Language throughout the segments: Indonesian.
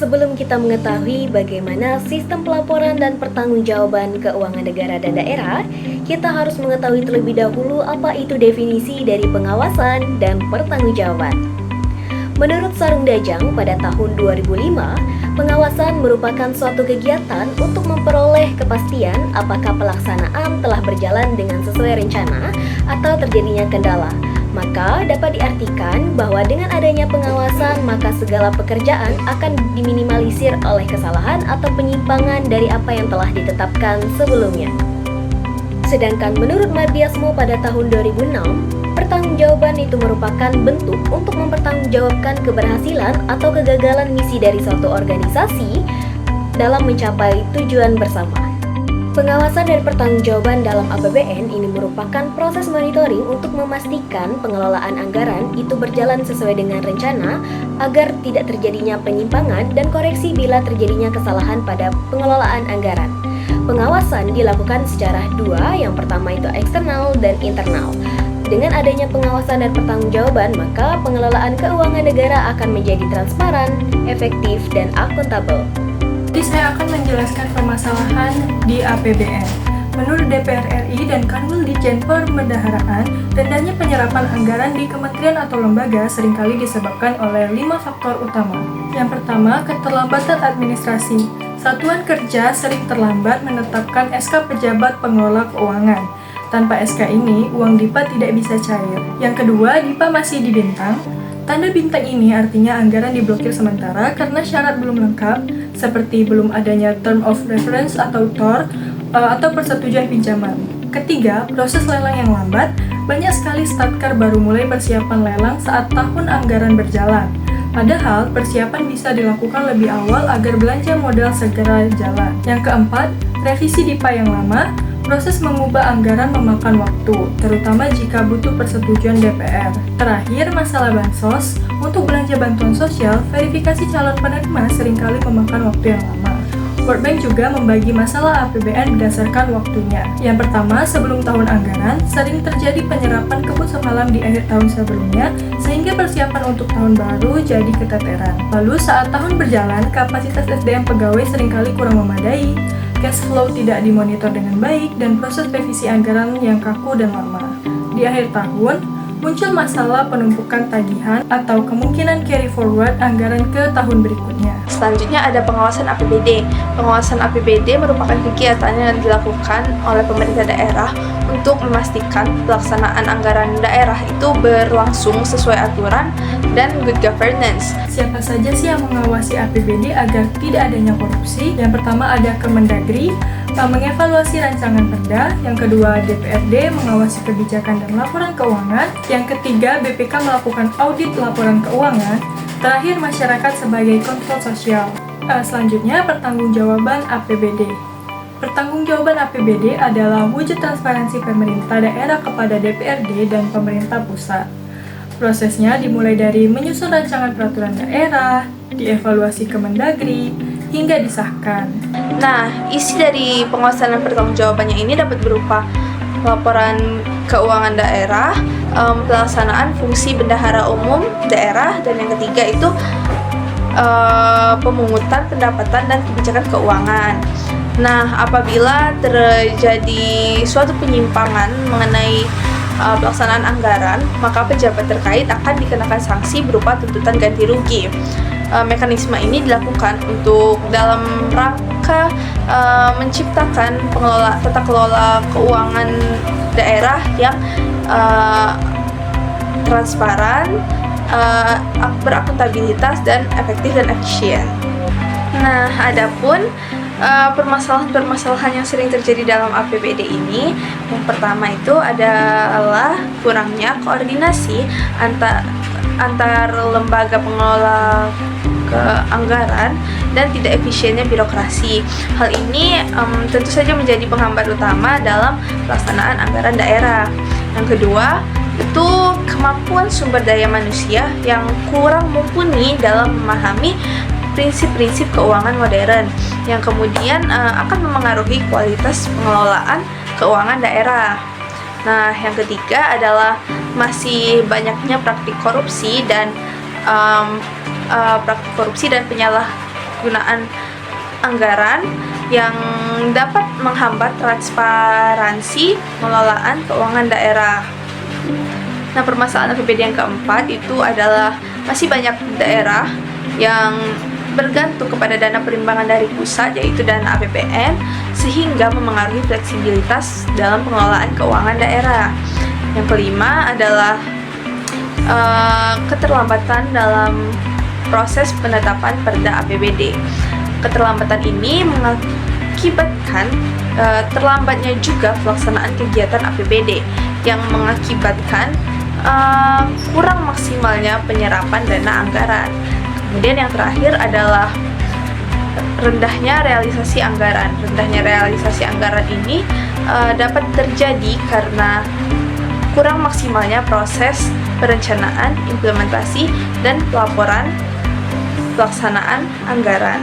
Sebelum kita mengetahui bagaimana sistem pelaporan dan pertanggungjawaban keuangan negara dan daerah, kita harus mengetahui terlebih dahulu apa itu definisi dari pengawasan dan pertanggungjawaban. Menurut Sarung Dajang pada tahun 2005, pengawasan merupakan suatu kegiatan untuk memperoleh kepastian apakah pelaksanaan telah berjalan dengan sesuai rencana atau terjadinya kendala. Maka dapat diartikan bahwa dengan adanya pengawasan, maka segala pekerjaan akan diminimalisir oleh kesalahan atau penyimpangan dari apa yang telah ditetapkan sebelumnya. Sedangkan menurut Mardiasmo pada tahun 2006, pertanggungjawaban itu merupakan bentuk untuk mempertanggungjawabkan keberhasilan atau kegagalan misi dari suatu organisasi dalam mencapai tujuan bersama. Pengawasan dan pertanggungjawaban dalam APBN ini merupakan proses monitoring untuk memastikan pengelolaan anggaran itu berjalan sesuai dengan rencana agar tidak terjadinya penyimpangan dan koreksi bila terjadinya kesalahan pada pengelolaan anggaran. Pengawasan dilakukan secara dua, yang pertama itu eksternal dan internal. Dengan adanya pengawasan dan pertanggungjawaban, maka pengelolaan keuangan negara akan menjadi transparan, efektif, dan akuntabel. Jadi saya akan menjelaskan permasalahan di APBN. Menurut DPR RI dan Kanwil Ditjen Perbendaharaan, rendahnya penyerapan anggaran di kementerian atau lembaga seringkali disebabkan oleh 5 faktor utama. Yang pertama, keterlambatan administrasi. Satuan kerja sering terlambat menetapkan SK pejabat pengelola keuangan. Tanpa SK ini, uang DIPA tidak bisa cair. Yang kedua, DIPA masih dibintang. Tanda bintang ini artinya anggaran diblokir sementara karena syarat belum lengkap, seperti belum adanya Term of Reference atau TOR, atau persetujuan pinjaman. Ketiga, proses lelang yang lambat. Banyak sekali startkar baru mulai persiapan lelang saat tahun anggaran berjalan. Padahal, persiapan bisa dilakukan lebih awal agar belanja modal segera jalan. Yang keempat, revisi DIPA yang lama. Proses mengubah anggaran memakan waktu, terutama jika butuh persetujuan DPR. Terakhir, masalah bansos. Untuk belanja bantuan sosial, verifikasi calon penerima seringkali memakan waktu yang lama. World Bank juga membagi masalah APBN berdasarkan waktunya. Yang pertama, sebelum tahun anggaran, sering terjadi penyerapan kebut semalam di akhir tahun sebelumnya, sehingga persiapan untuk tahun baru jadi keteteran. Lalu saat tahun berjalan, kapasitas SDM pegawai seringkali kurang memadai, cash flow tidak dimonitor dengan baik, dan proses revisi anggaran yang kaku dan lama. Di akhir tahun, muncul masalah penumpukan tagihan atau kemungkinan carry forward anggaran ke tahun berikutnya. Selanjutnya ada pengawasan APBD. Pengawasan APBD merupakan kegiatan yang dilakukan oleh pemerintah daerah untuk memastikan pelaksanaan anggaran daerah itu berlangsung sesuai aturan dan good governance. Siapa saja sih yang mengawasi APBD agar tidak adanya korupsi? Yang pertama ada Kemendagri, mengevaluasi rancangan perda. Yang kedua, DPRD mengawasi kebijakan dan laporan keuangan. Yang ketiga, BPK melakukan audit laporan keuangan. Terakhir, masyarakat sebagai kontrol sosial. Selanjutnya, pertanggungjawaban APBD. Pertanggungjawaban APBD adalah wujud transparansi pemerintah daerah kepada DPRD dan pemerintah pusat. Prosesnya dimulai dari menyusun rancangan peraturan daerah, dievaluasi Kemendagri, hingga disahkan. Nah, isi dari pengawasan dan pertanggungjawabannya ini dapat berupa laporan keuangan daerah, pelaksanaan fungsi bendahara umum daerah, dan yang ketiga itu pemungutan pendapatan dan kebijakan keuangan. Nah, apabila terjadi suatu penyimpangan mengenai pelaksanaan anggaran, maka pejabat terkait akan dikenakan sanksi berupa tuntutan ganti rugi. Mekanisme ini dilakukan untuk dalam rangka menciptakan tata kelola keuangan daerah yang transparan, berakuntabilitas, dan efektif dan efisien. Nah, adapun permasalahan-permasalahan yang sering terjadi dalam APBD ini, yang pertama itu adalah kurangnya koordinasi antar lembaga pengelola anggaran dan tidak efisiennya birokrasi. Hal ini tentu saja menjadi penghambat utama dalam pelaksanaan anggaran daerah. Yang kedua, itu kemampuan sumber daya manusia yang kurang mumpuni dalam memahami prinsip-prinsip keuangan modern yang kemudian akan memengaruhi kualitas pengelolaan keuangan daerah. Nah, yang ketiga adalah masih banyaknya praktik korupsi dan penyalahgunaan anggaran yang dapat menghambat transparansi pengelolaan keuangan daerah. Nah, permasalahan APBD yang keempat itu adalah masih banyak daerah yang bergantung kepada dana perimbangan dari pusat, yaitu dana APBN, sehingga memengaruhi fleksibilitas dalam pengelolaan keuangan daerah. Yang kelima adalah keterlambatan dalam proses penetapan perda APBD. Keterlambatan ini mengakibatkan terlambatnya juga pelaksanaan kegiatan APBD yang mengakibatkan kurang maksimalnya penyerapan dana anggaran. Kemudian yang terakhir adalah rendahnya realisasi anggaran. Rendahnya realisasi anggaran ini dapat terjadi karena kurang maksimalnya proses perencanaan, implementasi, dan pelaporan pelaksanaan anggaran.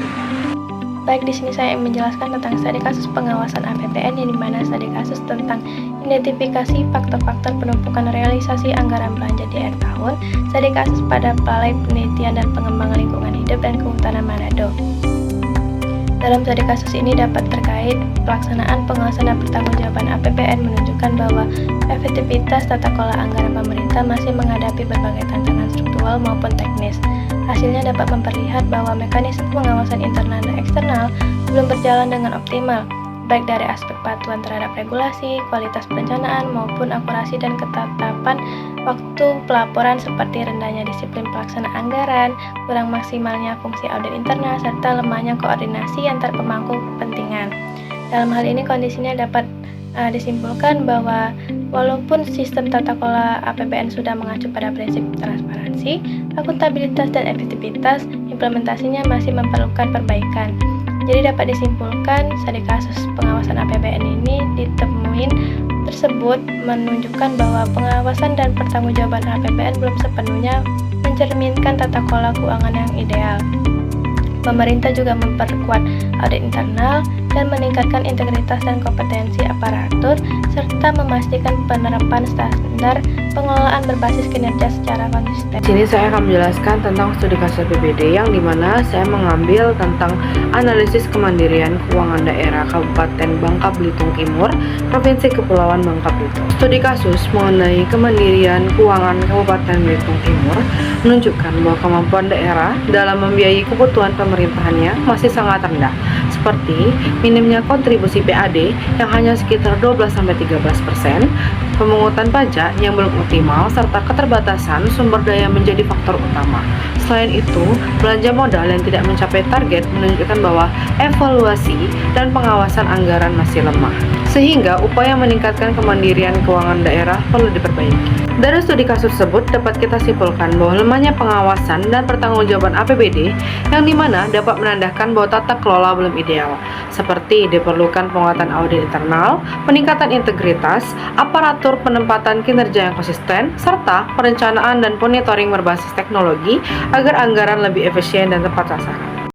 Baik, di sini saya menjelaskan tentang studi kasus pengawasan APBN, yang dimana studi kasus tentang identifikasi faktor-faktor penumpukan realisasi anggaran belanja di akhir tahun, studi kasus pada Balai Penelitian dan Pengembangan Lingkungan Hidup dan Kehutanan Manado. Dalam studi kasus ini dapat terkait pelaksanaan pengawasan dan pertanggungjawaban APBN menunjukkan bahwa efektivitas tata kelola anggaran pemerintah masih menghadapi berbagai tantangan struktural maupun teknis. Hasilnya dapat memperlihat bahwa mekanisme pengawasan internal dan eksternal belum berjalan dengan optimal, baik dari aspek patuhan terhadap regulasi, kualitas perencanaan, maupun akurasi dan ketetapan waktu pelaporan, seperti rendahnya disiplin pelaksana anggaran, kurang maksimalnya fungsi audit internal, serta lemahnya koordinasi antar pemangku kepentingan. Dalam hal ini kondisinya dapat disimpulkan bahwa walaupun sistem tata kelola APBN sudah mengacu pada prinsip transparansi, akuntabilitas, dan efektivitas, implementasinya masih memerlukan perbaikan. Jadi dapat disimpulkan studi kasus pengawasan APBN ini ditemuin tersebut menunjukkan bahwa pengawasan dan pertanggungjawaban APBN belum sepenuhnya mencerminkan tata kelola keuangan yang ideal. Pemerintah juga memperkuat audit internal dan meningkatkan integritas dan kompetensi aparatur, serta memastikan penerapan standar pengelolaan berbasis kinerja secara konsisten. Di sini saya akan menjelaskan tentang studi kasus APBD, yang dimana saya mengambil tentang analisis kemandirian keuangan daerah Kabupaten Bangka Belitung Timur, Provinsi Kepulauan Bangka Belitung. Studi kasus mengenai kemandirian keuangan Kabupaten Belitung Timur menunjukkan bahwa kemampuan daerah dalam membiayai kebutuhan pemerintahannya masih sangat rendah, seperti minimnya kontribusi PAD yang hanya sekitar 12-13%, pemungutan pajak yang belum optimal, serta keterbatasan sumber daya menjadi faktor utama. Selain itu, belanja modal yang tidak mencapai target menunjukkan bahwa evaluasi dan pengawasan anggaran masih lemah, sehingga upaya meningkatkan kemandirian keuangan daerah perlu diperbaiki. Dari studi kasus tersebut dapat kita simpulkan bahwa lemahnya pengawasan dan pertanggungjawaban APBD, yang dimana dapat menandakan bahwa tata kelola belum ideal, seperti diperlukan penguatan audit internal, peningkatan integritas, aparatur penempatan kinerja yang konsisten, serta perencanaan dan monitoring berbasis teknologi agar anggaran lebih efisien dan tepat sasaran.